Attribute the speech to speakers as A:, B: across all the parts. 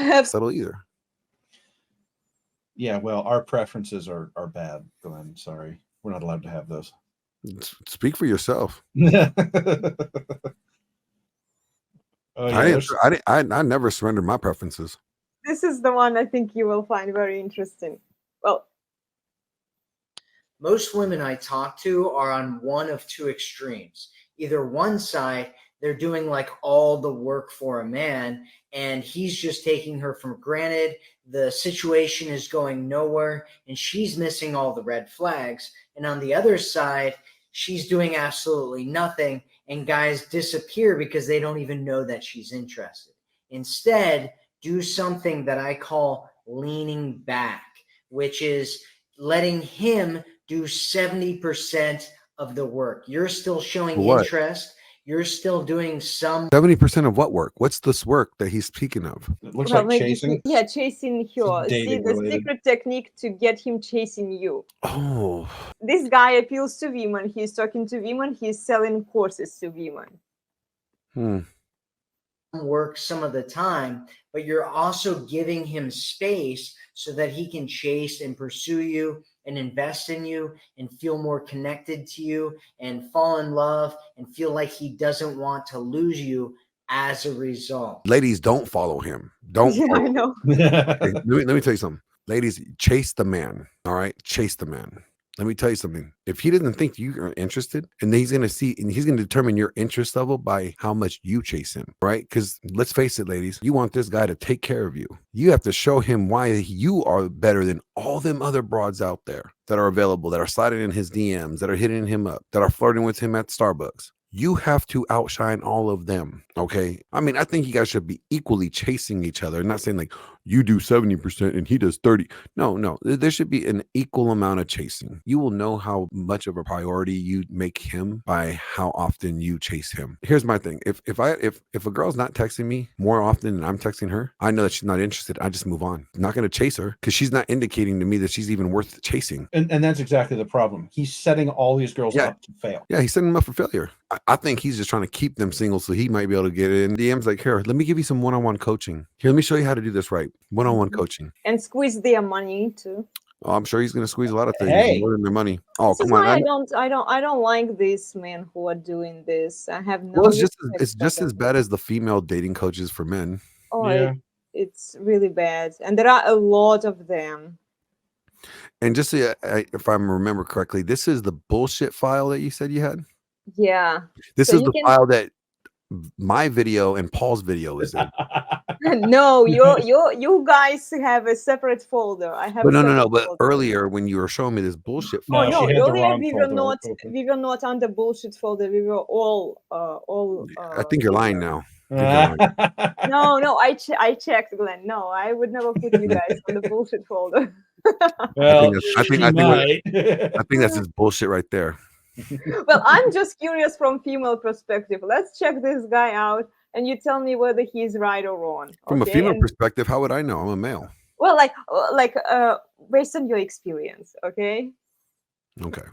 A: have
B: subtle either.
C: Yeah, well, our preferences are bad, Glenn. Sorry. We're not allowed to have those.
B: Speak for yourself.
C: Oh yeah,
B: I never surrendered my preferences.
A: this is the one I think you will find very interesting. Well,
D: Most women I talk to are on one of two extremes. Either one side, they're doing like all the work for a man, and he's just taking her for granted. The situation is going nowhere, and she's missing all the red flags. And on the other side, she's doing absolutely nothing, and guys disappear because they don't even know that she's interested. Instead, do something that I call leaning back, which is letting him do 70% of the work. You're still showing interest. You're still doing some
B: 70% of what work? What's this work that he's speaking of?
C: It looks
A: well,
C: like
A: maybe
C: chasing.
A: yeah, chasing her. See,
C: dating
A: the
C: related.
A: secret technique to get him chasing you.
B: Oh,
A: This guy appeals to women. He's talking to women. He's selling courses to women.
D: work some of the time, but you're also giving him space so that he can chase and pursue you and invest in you and feel more connected to you and fall in love and feel like he doesn't want to lose you as a result.
B: ladies, don't follow him. Don't.
A: Yeah,
B: follow
A: I know.
B: Okay, let me tell you something. Ladies, chase the man. All right, chase the man. Let me tell you something. If he doesn't think you are interested, and he's going to determine your interest level by how much you chase him, right? Because let's face it, ladies, you want this guy to take care of you. You have to show him why you are better than all them other broads out there that are available, that are sliding in his DMs, that are hitting him up, that are flirting with him at Starbucks. You have to outshine all of them, okay? I mean, I think you guys should be equally chasing each other, not saying like you do 70% and he does 30. No, there should be an equal amount of chasing. You will know how much of a priority you make him by how often you chase him. Here's my thing. If a girl's not texting me more often than I'm texting her, I know that she's not interested. I just move on. I'm not going to chase her because she's not indicating to me that she's even worth chasing.
C: And that's exactly the problem. He's setting all these girls up to fail.
B: Yeah, he's setting them up for failure. I think he's just trying to keep them single so he might be able to get in DMs like, here, let me give you some one-on-one coaching. Here, let me show you how to do this right. One-on-one coaching.
A: And squeeze their money too.
B: Oh, I'm sure he's going to squeeze a lot of things more than their money. Oh,
A: This is
B: come on.
A: why I don't like these men who are doing this. I have no.
B: Well, it's just as bad as the female dating coaches for men.
A: Oh, yeah. It's really bad, and there are a lot of them.
B: And just so if I remember correctly, this is the bullshit file that you said you had.
A: Yeah.
B: This is the file that my video and Paul's video is in.
A: No, you guys have a separate folder. I have.
B: But no. But earlier when you were showing me this bullshit file,
A: no, earlier we were not on the bullshit folder. We were all.
B: I think you're lying now.
A: No, I checked, Glenn. No, I would never put you guys on the bullshit folder.
C: Well,
B: I think that's his bullshit right there.
A: Well, I'm just curious from female perspective. Let's check this guy out, and you tell me whether he's right or wrong.
B: From a female perspective, how would I know? I'm a male.
A: Well, based on your experience, okay?
B: Okay.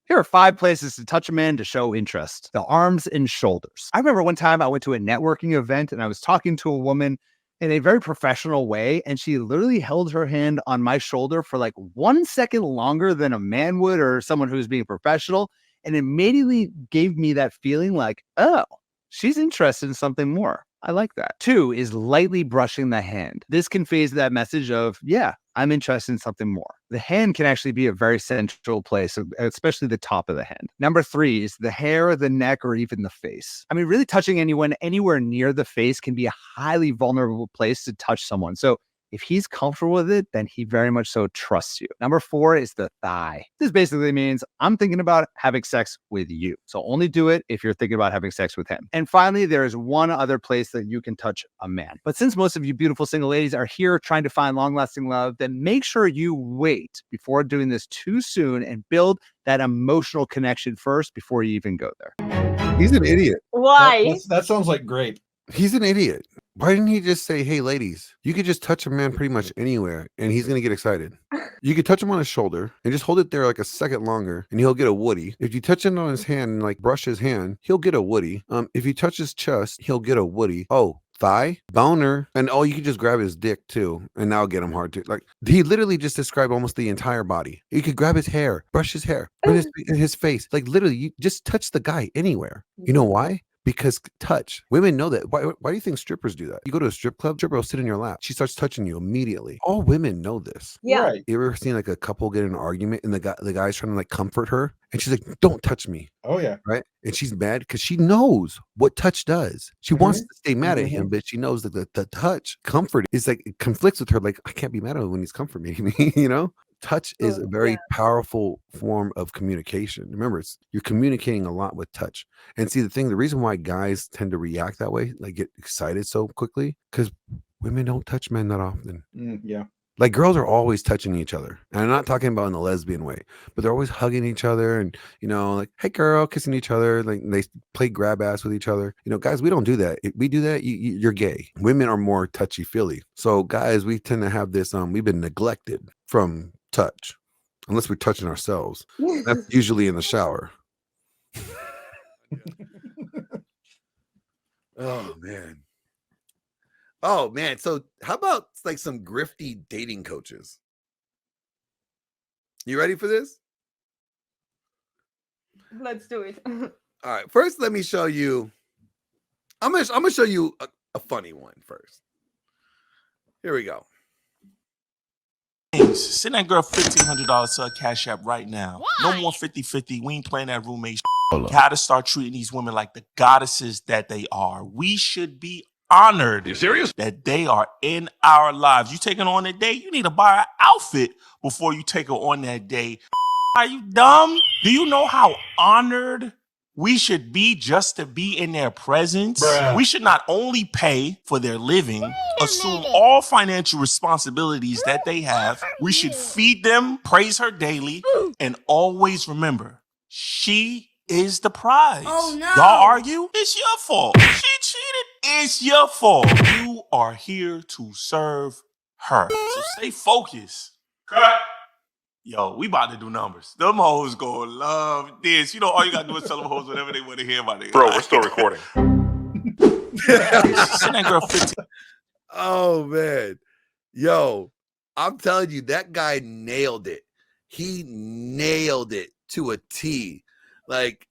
E: Here are 5 places to touch a man to show interest. The arms and shoulders. I remember one time I went to a networking event and I was talking to a woman in a very professional way, and she literally held her hand on my shoulder for like 1 second longer than a man would or someone who's being professional, and immediately gave me that feeling like, oh, she's interested in something more. I like that. 2 is lightly brushing the hand. This conveys that message of, yeah, I'm interested in something more. The hand can actually be a very central place, especially the top of the hand. Number 3 is the hair, the neck, or even the face. I mean, really touching anyone anywhere near the face can be a highly vulnerable place to touch someone. So if he's comfortable with it, then he very much so trusts you. Number 4 is the thigh. This basically means I'm thinking about having sex with you. So only do it if you're thinking about having sex with him. And finally, there is one other place that you can touch a man. But since most of you beautiful single ladies are here trying to find long-lasting love, then make sure you wait before doing this too soon and build that emotional connection first before you even go there.
B: He's an idiot.
A: Why?
C: That sounds like grape.
B: He's an idiot. Why didn't he just say, hey, ladies, you could just touch a man pretty much anywhere and he's going to get excited. You could touch him on his shoulder and just hold it there like a second longer and he'll get a woody. If you touch him on his hand and like brush his hand, he'll get a woody. If you touch his chest, he'll get a woody. Oh, thigh, boner, and you could just grab his dick too, and that'll get him hard to like. He literally just described almost the entire body. You could grab his hair, brush his hair, put his face, like literally, you just touch the guy anywhere. You know why? Because touch. Women know that. Why do you think strippers do that? You go to a strip club, stripper will sit in your lap. She starts touching you immediately. All women know this.
A: Yeah.
C: Right.
B: You ever seen like a couple get in an argument and the guy's trying to like comfort her and she's like, "Don't touch me."
C: Oh yeah.
B: Right? And she's mad because she knows what touch does. She wants to stay mad at him, but she knows that the touch comfort is like it conflicts with her. Like, I can't be mad at him when he's comforting me, you know? Touch is a very powerful form of communication. Remember, you're communicating a lot with touch. And see, the reason why guys tend to react that way, like get excited so quickly, because women don't touch men that often.
C: Yeah.
B: Like girls are always touching each other. And I'm not talking about in the lesbian way, but they're always hugging each other and, you know, like, hey girl, kissing each other. Like they play grab ass with each other. You know, guys, we don't do that. If we do that, you're gay. Women are more touchy feely. So guys, we tend to have this, we've been neglected from touch, unless we're touching ourselves. That's usually in the shower. Oh man. So how about like some grifty dating coaches? You ready for this?
A: Let's do it.
B: All right. First, let me show you. I'm gonna show you a funny one first. Here we go.
F: Send that girl $1,500 to her Cash App right now. Why? No more 50-50. We ain't playing that roommate. Gotta start treating these women like the goddesses that they are. We should be honored. You serious? That they are in our lives. You taking on a date, you need to buy an outfit before you take her on that date. Are you dumb? Do you know how honored we should be just to be in their presence? Bruh. We should not only pay for their living, assume all financial responsibilities that they have. We should feed them, praise her daily, and always remember, she is the prize. Oh no. Y'all argue? It's your fault. She cheated. It's your fault. You are here to serve her. So stay focused. Cut. Yo, we about to do numbers. Them hoes gonna love this. You know, all you gotta do is tell them hoes whatever they want to hear about it.
G: Bro, we're still recording.
F: Send that girl 15.
B: Oh man. Yo, I'm telling you, that guy nailed it. He nailed it to a T. Like,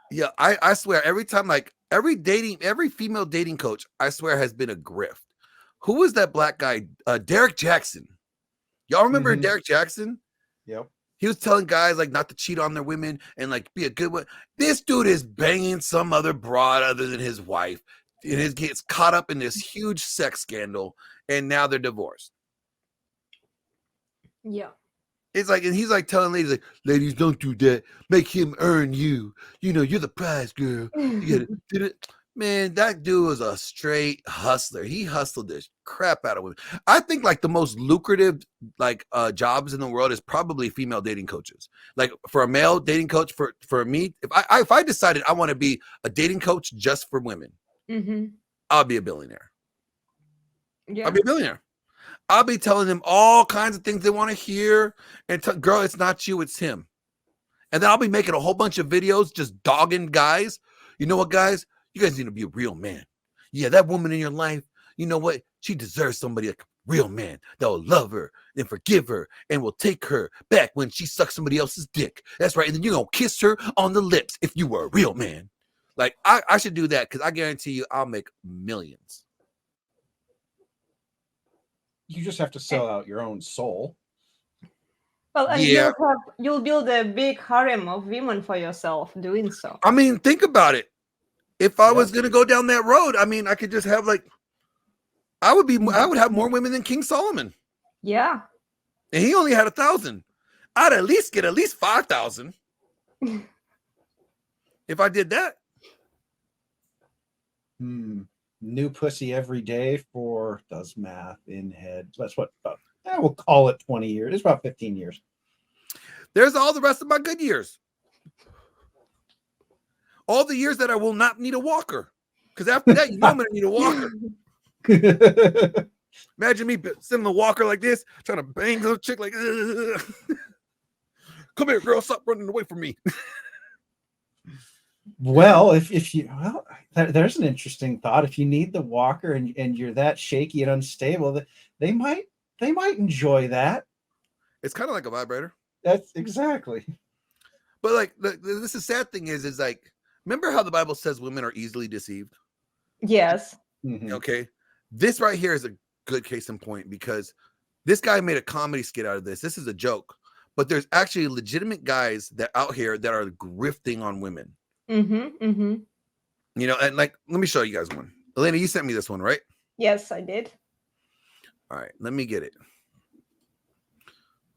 B: yeah, I swear, every time, like every female dating coach, I swear, has been a grift. Who was that black guy? Derek Jackson. Y'all remember Derek Jackson?
C: Yep.
B: He was telling guys like not to cheat on their women and like be a good one. This dude is banging some other broad other than his wife. And gets caught up in this huge sex scandal, and now they're divorced.
A: Yeah.
B: It's like, and he's like telling ladies, like, ladies, don't do that. Make him earn you. You know, you're the prize girl. You gotta, man, that dude was a straight hustler. He hustled this crap out of women. I think like the most lucrative like jobs in the world is probably female dating coaches. Like for a male dating coach, for me, if I decided I want to be a dating coach just for women, I'll be a billionaire.
A: Yeah.
B: I'll be a billionaire. I'll be telling them all kinds of things they want to hear. And girl, it's not you, it's him. And then I'll be making a whole bunch of videos just dogging guys. You know what, guys? You guys need to be a real man. Yeah, that woman in your life, you know what? She deserves somebody like a real man that will love her and forgive her and will take her back when she sucks somebody else's dick. That's right. And then you're going to kiss her on the lips if you were a real man. Like, I should do that because I guarantee you I'll make millions.
C: You just have to sell out your own soul.
A: Well, and
B: Yeah.
A: you'll build a big harem of women for yourself doing so.
B: I mean, think about it. If I was going to go down that road, I mean, I could just have like, I would have more women than King Solomon.
A: Yeah.
B: And he only had 1,000. I'd at least get 5,000 if I did that.
C: New pussy every day for, does math in head. That's what, we'll call it 20 years. It's about 15 years.
B: There's all the rest of my good years. All the years that I will not need a walker. Because after that, you know I'm going to need a walker. Imagine me sitting a walker like this, trying to bang the chick like, come here, girl, stop running away from me.
C: Well, if you, There's an interesting thought. If you need the walker and you're that shaky and unstable, they might enjoy that.
B: It's kind of like a vibrator.
C: That's exactly.
B: But like this is sad thing is like, remember how the Bible says women are easily deceived?
A: Yes.
C: Mhm.
B: Okay. This right here is a good case in point because this guy made a comedy skit out of this. This is a joke, but there's actually legitimate guys that out here that are grifting on women.
A: Mm-hmm. Mm-hmm.
B: You know, and like, let me show you guys one. Elena, you sent me this one, right?
A: Yes, I did.
B: All right, let me get it.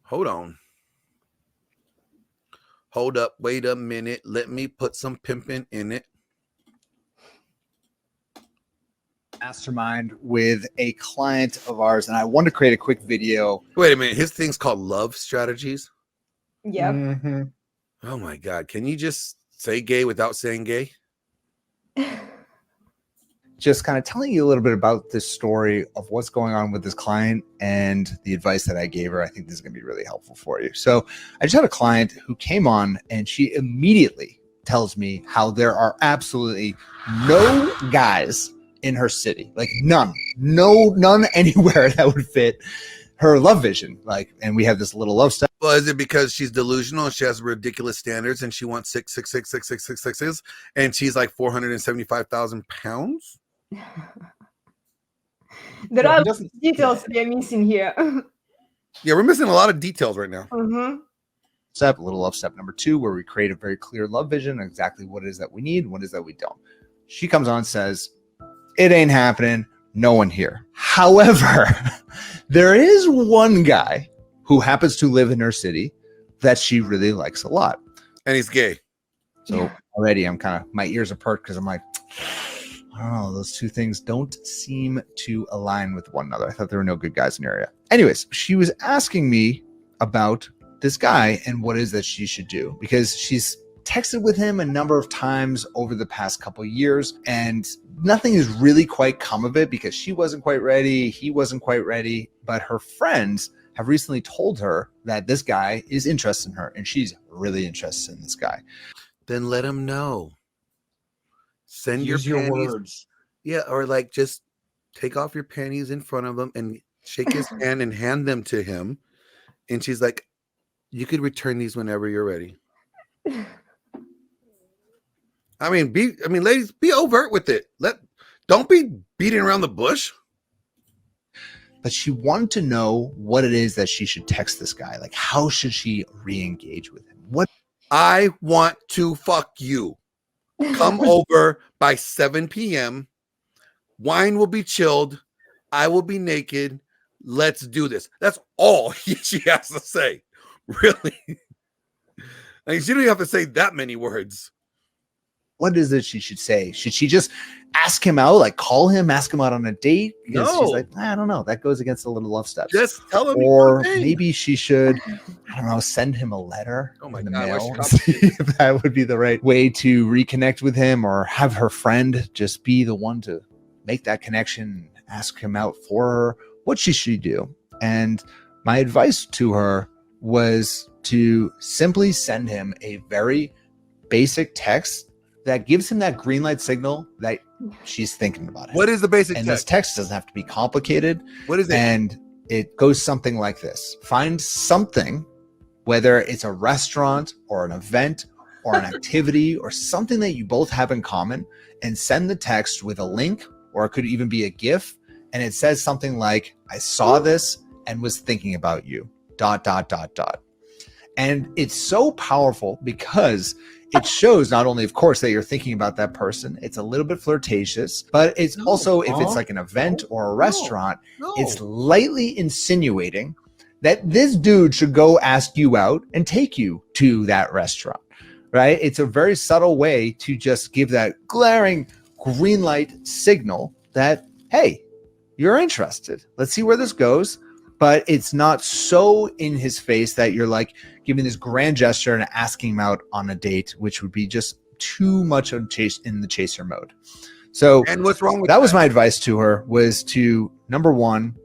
B: Hold on. Hold up. Wait a minute. Let me put some pimping in it.
E: Mastermind with a client of ours, and I wanted to create a quick video.
B: Wait a minute. His thing's called Love Strategies.
A: Yep.
C: Mhm.
B: Oh my God. Can you just say gay without saying gay?
E: Just kind of telling you a little bit about this story of what's going on with this client and the advice that I gave her. I think this is going to be really helpful for you. So I just had a client who came on and she immediately tells me how there are absolutely no guys in her city, like none anywhere that would fit her love vision. Like, and we have this little love step.
B: Well, is it because she's delusional and she has ridiculous standards and she wants 6666666 and she's like 475,000 pounds?
A: There
C: Yeah,
A: are
C: he doesn't-
A: details we are missing here.
B: Yeah, we're missing a lot of details right now.
A: Mm-hmm.
E: Step, a little love step number 2, where we create a very clear love vision, exactly what it is that we need, and what it is that we don't. She comes on and says, it ain't happening. No one here. However, there is one guy who happens to live in her city that she really likes a lot.
B: And he's gay.
E: So already I'm kind of, my ears are perked because I'm like, I don't know, those two things don't seem to align with one another. I thought there were no good guys in the area. Anyways, she was asking me about this guy and what it is that she should do, because she's texted with him a number of times over the past couple of years and nothing has really quite come of it because she wasn't quite ready. He wasn't quite ready, but her friends have recently told her that this guy is interested in her and she's really interested in this guy.
B: Then let him know. Send
C: Use
B: your
C: your
B: panties.
C: words.
B: Yeah, or like just take off your panties in front of him and shake his hand and hand them to him. And she's like, you could return these whenever you're ready. I mean, ladies, be overt with it. Don't be beating around the bush.
E: But she wanted to know what it is that she should text this guy. Like, how should she re-engage with him? What?
B: I want to fuck you. Come over by 7 p.m. Wine will be chilled. I will be naked. Let's do this. That's all she has to say. Really? Like, she don't even have to say that many words.
E: What is it she should say? Should she just ask him out, like call him, ask him out on a date? Because
B: No.
E: she's like, I don't know. That goes against the little love steps.
B: Just tell him.
E: Or
B: one thing.
E: maybe she should, I don't know, send him a letter
B: Oh my
E: in the
B: God, why
E: mail
B: she
E: and see if that would be the right way to reconnect with him, or have her friend just be the one to make that connection, ask him out for her. What should she do? And my advice to her was to simply send him a very basic text that gives him that green light signal that she's thinking about him.
B: What is the basic
E: And
B: text?
E: this text doesn't have to be complicated.
B: What is it?
E: And it goes something like this. Find something, whether it's a restaurant or an event or an activity or something that you both have in common, and send the text with a link, or it could even be a GIF. And it says something like, I saw this and was thinking about you, ... And it's so powerful because it shows not only, of course, that you're thinking about that person. It's a little bit flirtatious, but it's also, if it's like an event or a restaurant, it's lightly insinuating that this dude should go ask you out and take you to that restaurant, right? It's a very subtle way to just give that glaring green light signal that, hey, you're interested. Let's see where this goes. But it's not so in his face that you're like giving this grand gesture and asking him out on a date, which would be just too much in the chaser mode. So,
B: and what's wrong with
E: that? Was my advice to her, was to, number one.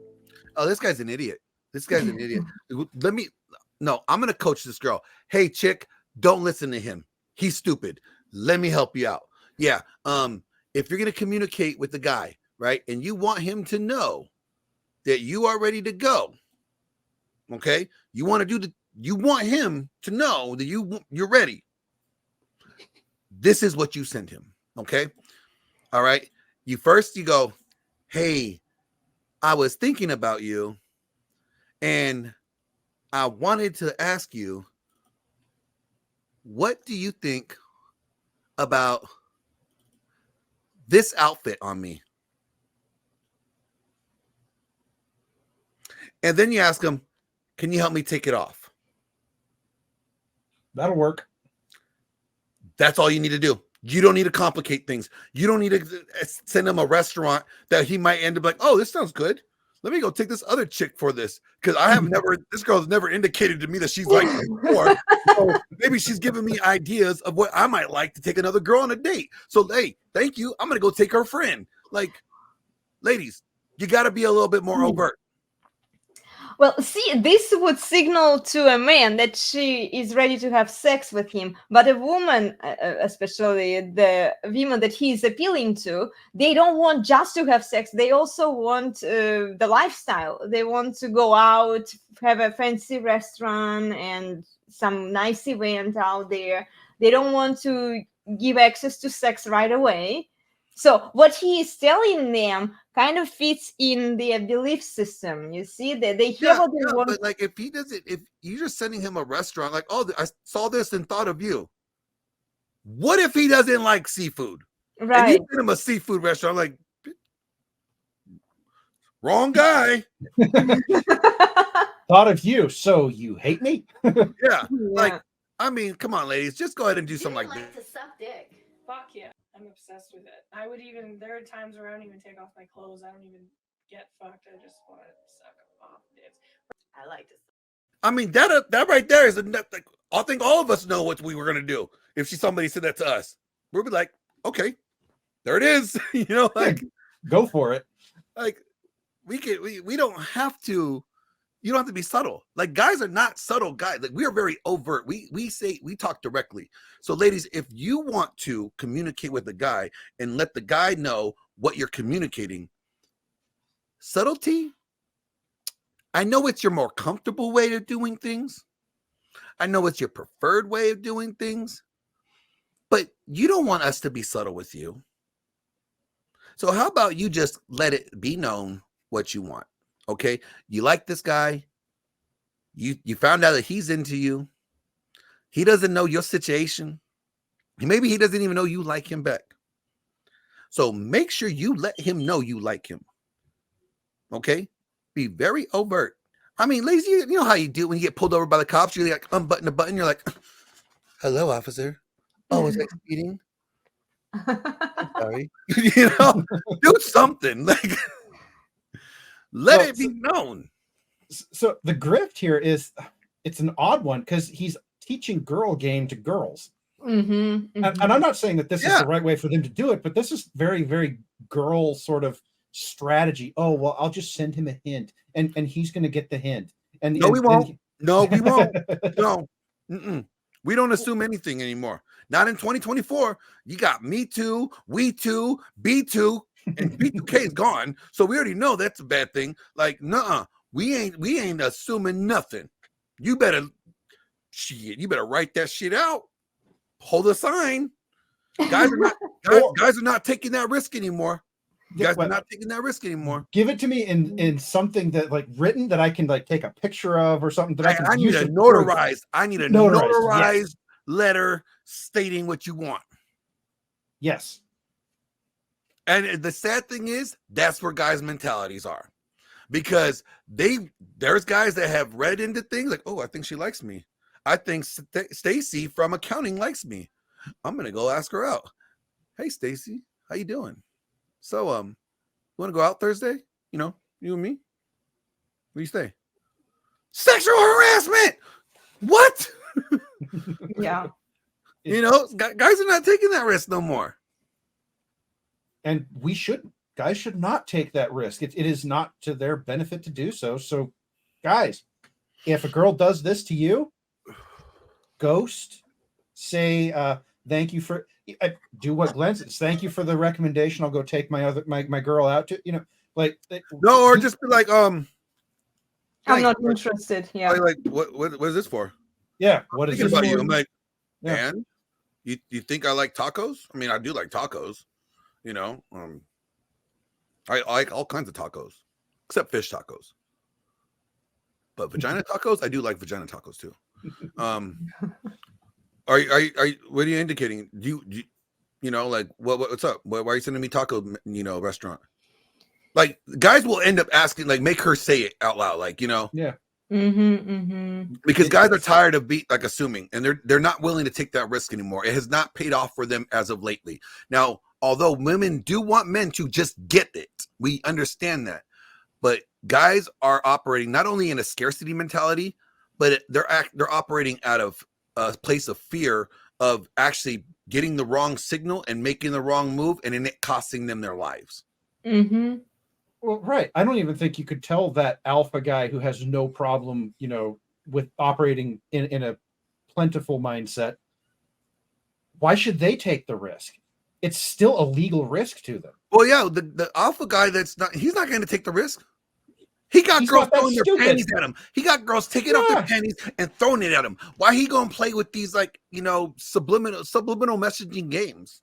B: Oh, this guy's an idiot. This guy's an idiot. I'm going to coach this girl. Hey, chick, don't listen to him. He's stupid. Let me help you out. Yeah. if you're going to communicate with the guy, right, and you want him to know that you are ready to go, okay, you want him to know that you're ready. This is what you send him, okay? All right. You go, hey, I was thinking about you, and I wanted to ask you, what do you think about this outfit on me? And then you ask him, can you help me take it off?
C: That'll work.
B: That's all you need to do. You don't need to complicate things. You don't need to send him a restaurant that he might end up like, oh, this sounds good. Let me go take this other chick for this. Because this girl's never indicated to me that she's like me before. So maybe she's giving me ideas of what I might like to take another girl on a date. So, hey, thank you. I'm going to go take her friend. Like, ladies, you got to be a little bit more overt.
A: Well, see, this would signal to a man that she is ready to have sex with him. But a woman, especially the women that he is appealing to, they don't want just to have sex. They also want the lifestyle. They want to go out, have a fancy restaurant and some nice event out there. They don't want to give access to sex right away. So what he is telling them kind of fits in their belief system. You see that they hear what they want.
B: But like, if you're just sending him a restaurant, like, oh, I saw this and thought of you. What if he doesn't like seafood?
A: Right.
B: And you send him a seafood restaurant, like, wrong guy.
C: Thought of you, so you hate me?
B: Yeah. Like, I mean, come on, ladies, just go ahead and do something like
G: to
B: this.
G: suck dick.
H: Fuck yeah. I'm obsessed with it. There are times where I don't even take off my clothes. I don't even get fucked. I just want to suck off dicks.
G: I like to.
B: I mean, that right there is like, I think all of us know what we were gonna do if somebody said that to us. We'd be like, okay, there it is. Like,
C: go for it.
B: Like, we don't have to. You don't have to be subtle. Like, guys are not subtle guys. Like, we are very overt. We talk directly. So, ladies, if you want to communicate with the guy and let the guy know what you're communicating, subtlety, I know it's your more comfortable way of doing things. I know it's your preferred way of doing things, but you don't want us to be subtle with you. So how about you just let it be known what you want? Okay, you like this guy. You found out that he's into you. He doesn't know your situation. Maybe he doesn't even know you like him back. So make sure you let him know you like him. Okay, be very overt. I mean, ladies, you know how you do when you get pulled over by the cops. You like unbutton the button. You're like, "Hello, officer. Oh, was I speeding? Sorry." Do something like. Let it be known.
C: So the grift here is, it's an odd one because he's teaching girl game to girls. And I'm not saying that this is the right way for them to do it, but this is very, very girl sort of strategy. Oh, well, I'll just send him a hint and he's going to get the hint. And
B: we won't. No, we won't. No. We don't assume anything anymore. Not in 2024. You got Me Too, We Too, B2. And B2K is gone, so we already know that's a bad thing. Like, nuh-uh, we ain't assuming nothing. You better write that shit out. Hold a sign. Guys are not taking that risk anymore. Guys are not taking that risk anymore.
C: Give it to me in something that like written that I can like take a picture of or something that
B: I need a notarized. I need a notarized letter stating what you want.
C: Yes.
B: And the sad thing is, that's where guys' mentalities are, because there's guys that have read into things like, oh, I think she likes me. I think Stacy from accounting likes me. I'm gonna go ask her out. Hey, Stacy, how you doing? So, you want to go out Thursday? You and me. Where you stay? Sexual harassment. What?
A: Yeah.
B: Guys are not taking that risk no more.
C: And guys should not take that risk. It is not to their benefit to do so. So, guys, if a girl does this to you, ghost, say, Thank you for do what Glenn says. Thank you for the recommendation. I'll go take my girl out to, like
B: No, or just be like,
A: I'm
B: thanks,
A: not
B: but-
A: interested. Yeah.
B: like what is this for?
C: yeah, what is
B: Thinking
C: this
B: about you.
C: for?
B: I'm like,
C: Yeah.
B: and you think I like tacos? I mean, I do like tacos, I like all kinds of tacos, except fish tacos. But vagina tacos, I do like vagina tacos too. Are you what are you indicating? Do you like what's up? Why are you sending me taco restaurant? Like guys will end up asking, like make her say it out loud, like
C: Yeah.
B: because guys are tired of assuming, and they're not willing to take that risk anymore. It has not paid off for them as of lately. Now, although women do want men to just get it, we understand that, but guys are operating not only in a scarcity mentality, but they're operating out of a place of fear of actually getting the wrong signal and making the wrong move, and in it costing them their lives.
C: Well, right. I don't even think you could tell that alpha guy who has no problem, with operating in a plentiful mindset. Why should they take the risk? It's still a legal risk to them.
B: Well, yeah, the alpha guy he's not going to take the risk. He's girls throwing their panties at him. He got girls taking off their panties and throwing it at him. Why he going to play with these subliminal messaging games?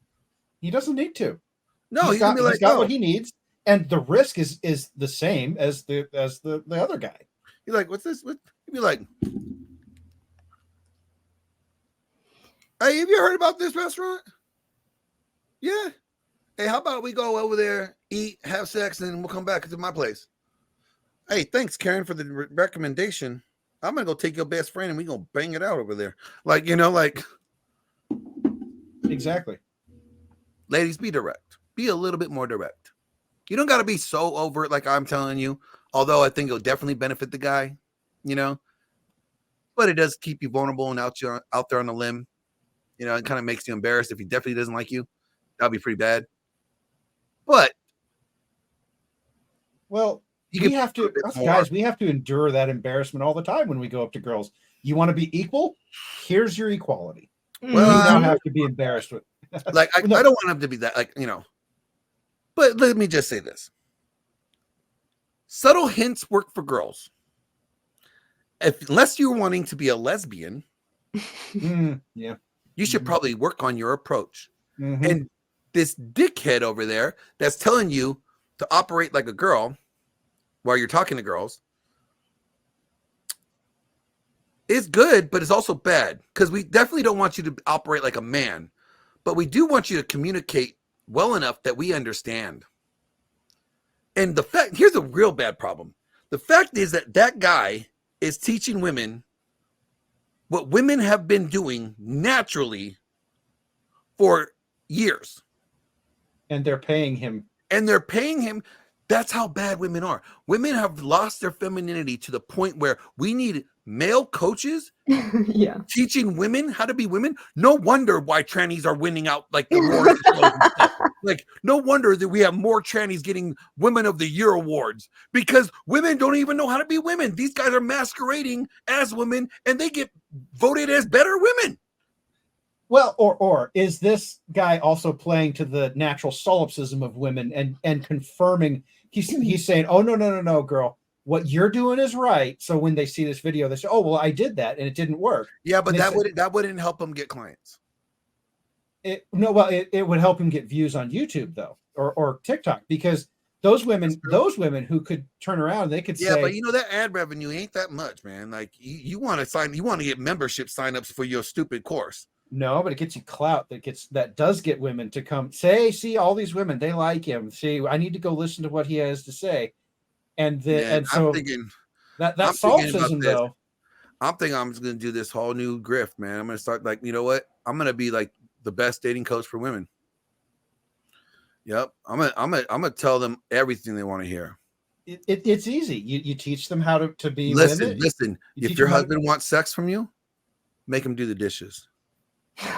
C: He doesn't need to.
B: No,
C: he's got what he needs. And the risk is the same as the other guy.
B: You're like, what's this? He'd be like, hey, have you heard about this restaurant? Yeah. Hey, how about we go over there, eat, have sex, and we'll come back to my place? Hey, thanks, Karen, for the recommendation. I'm gonna go take your best friend and we're gonna bang it out over there.
C: Exactly.
B: Ladies, be direct. Be a little bit more direct. You don't got to be so overt like I'm telling you, although I think it'll definitely benefit the guy, but it does keep you vulnerable and out there on the limb. It kind of makes you embarrassed if he definitely doesn't like you. That'll be pretty bad. But
C: we have to endure that embarrassment all the time when we go up to girls. You want to be equal? Here's your equality.
B: Well,
C: you don't have to be embarrassed with.
B: I don't want him to be that, But let me just say this. Subtle hints work for girls. Unless you're wanting to be a lesbian,
C: yeah,
B: you should probably work on your approach. And this dickhead over there that's telling you to operate like a girl while you're talking to girls is good, but it's also bad, because we definitely don't want you to operate like a man, but we do want you to communicate well enough that we understand. And here's a real bad problem. The fact is that guy is teaching women what women have been doing naturally for years.
C: And they're paying him.
B: That's how bad women are. Women have lost their femininity to the point where we need male coaches teaching women how to be women. No wonder why trannies are winning out like the awards. Like, no wonder that we have more trannies getting Women of the Year awards, because women don't even know how to be women. These guys are masquerading as women and they get voted as better women.
C: Well, or is this guy also playing to the natural solipsism of women and confirming? He's saying, oh, no, girl, what you're doing is right. So when they see this video, they say, oh, well, I did that and it didn't work.
B: Yeah, but that wouldn't help them get clients.
C: It would help him get views on YouTube though, or TikTok, because those women who could turn around, they could say,
B: yeah, but that ad revenue ain't that much, man. Like you want to get membership signups for your stupid course.
C: No, but it gets you clout that does get women to come say, see, all these women, they like him. See, I need to go listen to what he has to say. And so
B: I'm thinking,
C: that solipsism though.
B: I'm thinking I'm just gonna do this whole new grift, man. I'm gonna start you know what? I'm gonna be like the best dating coach for women. Yep. I'm gonna tell them everything they want to hear.
C: It's easy. You teach them how to be
B: listen.
C: women.
B: If your husband wants sex from you, make him do the dishes.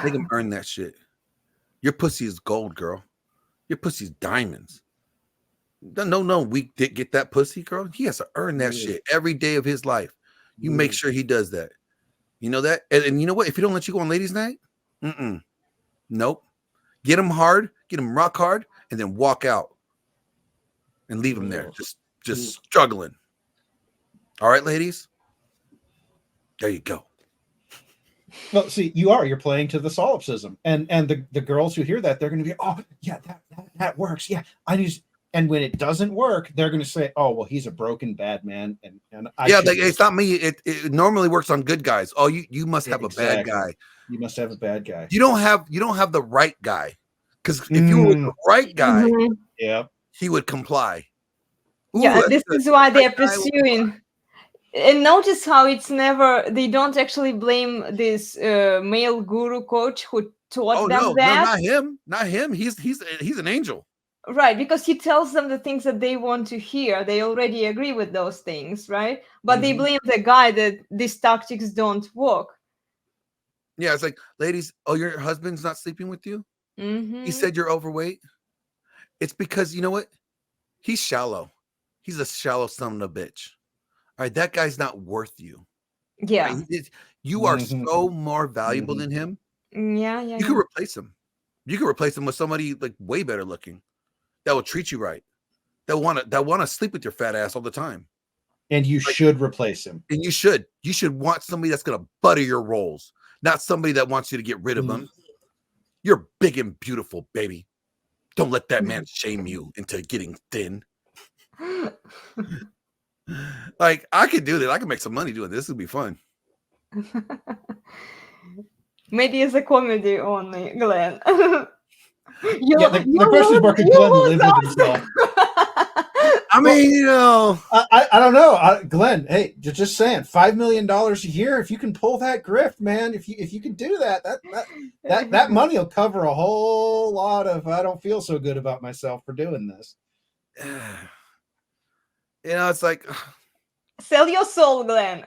B: Make him earn that shit. Your pussy is gold, girl. Your pussy's diamonds. No, we did get that pussy, girl. He has to earn that shit every day of his life. You make sure he does that. You know that? And you know what? If he don't let you go on ladies' night, Nope. Get him hard, get him rock hard, and then walk out and leave him there, just struggling. All right, ladies. There you go.
C: Well, see, you're playing to the solipsism, and the girls who hear that, they're going to be, oh yeah, that works. Yeah, and when it doesn't work, they're going to say, oh well, he's a broken bad man, and
B: it's not me. It normally works on good guys. Oh, you must have a bad guy.
C: You must have a bad guy.
B: You don't have the right guy, because if you were the right guy,
C: yeah,
B: he would comply. Ooh,
A: yeah, this is why they're pursuing. And notice how they don't actually blame this male guru coach who taught them that.
B: No, not him. He's an angel.
A: Right, because he tells them the things that they want to hear. They already agree with those things, right? But they blame the guy that these tactics don't work.
B: Yeah, it's like, ladies, oh, your husband's not sleeping with you? He said you're overweight. It's because, you know what? He's shallow. He's a shallow son of a bitch. All right, that guy's not worth you.
A: Yeah.
B: Right? You are so more valuable than him.
A: Yeah.
B: You can replace him. You can replace him with somebody like way better looking that will treat you right. That want to sleep with your fat ass all the time.
C: And you should replace him.
B: And you should want somebody that's gonna butter your rolls, not somebody that wants you to get rid of them. You're big and beautiful, baby. Don't let that man shame you into getting thin. Like, I could do this. I could make some money doing this. This would be fun.
A: Maybe it's a comedy only, Glenn.
C: The question is, where could Glenn live with himself?
B: I mean, you know,
C: I don't know, Glenn. Hey, just saying, $5 million a year. If you can pull that grift, man, if you can do that money will cover a whole lot of. I don't feel so good about myself for doing this.
B: You know, it's like,
A: sell your soul, Glenn.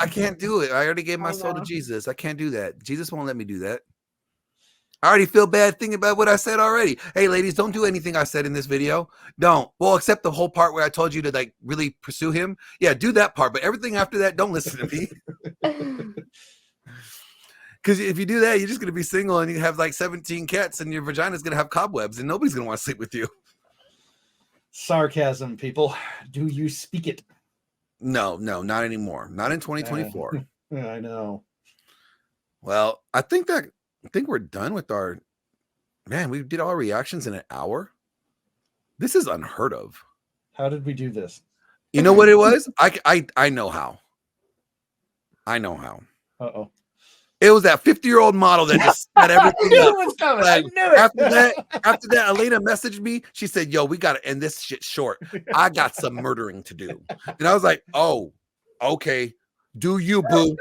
B: I can't do it. I already gave my soul to Jesus. I can't do that. Jesus won't let me do that. I already feel bad thinking about what I said already. Hey, ladies, don't do anything I said in this video. Don't. Well, except the whole part where I told you to like really pursue him. Yeah, do that part. But everything after that, don't listen to me. Because if you do that, you're just going to be single and you have like 17 cats and your vagina's going to have cobwebs and nobody's going to want to sleep with you.
C: Sarcasm, people. Do you speak it?
B: No, not anymore. Not in 2024.
C: I know.
B: Well, I think we're done with our, man, we did all our reactions in an hour. This is unheard of.
C: How did we do this?
B: You know what it was? I know how.
C: Uh-oh.
B: It was that 50-year-old model that just set everything up.
C: It was coming.
B: Like,
C: I knew it.
B: After that, Elena messaged me. She said, yo, we got to end this shit short. I got some murdering to do. And I was like, oh, okay. Do you, boo?